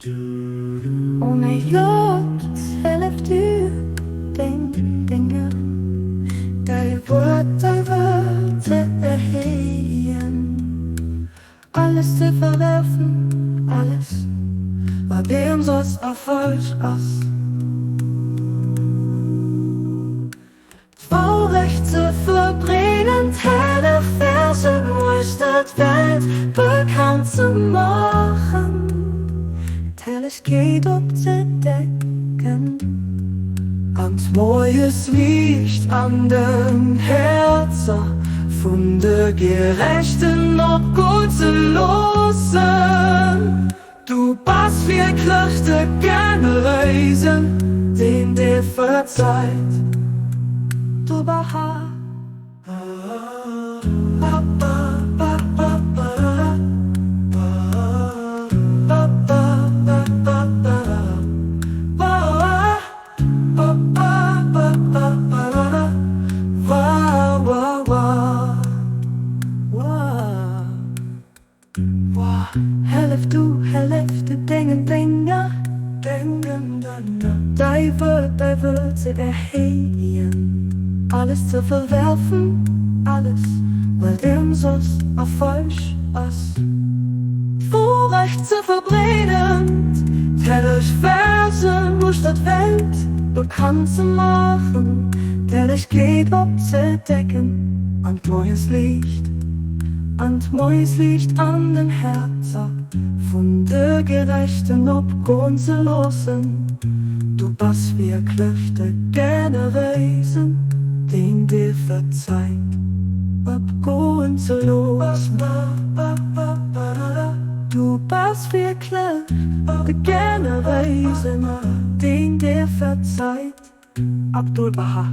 Ohne Jod hilft dir den Dinge, deine Worte erheben. Alles zu verwerfen, alles, bei dem soll's Erfolg aus. Vorrecht zu verbringen, helle Verse, muistert Welt bekannt zu machen. Es geht abzudecken, und neues Licht an den Herzen von der Gerechten noch gut zu losen. Du bist wirklich der Gewesen, den dir verzeiht. Du Baha. Hälfte Dinge, die wird sie erheben. Alles zu verwerfen, alles, weil dem so's Erfolg ist. Vorrecht zu verbrennen, tellisch Verse, muistert Welt bekannt zu machen. Tellisch geht abzudecken, und neues Licht an den Herzen von der Gerechten abgehen zu lassen. Du bist wirklich der Gewesen, den dir verzeiht, abgehen zu lassen. Du bist wirklich der Gewesen, den dir verzeiht. Abdul Baha.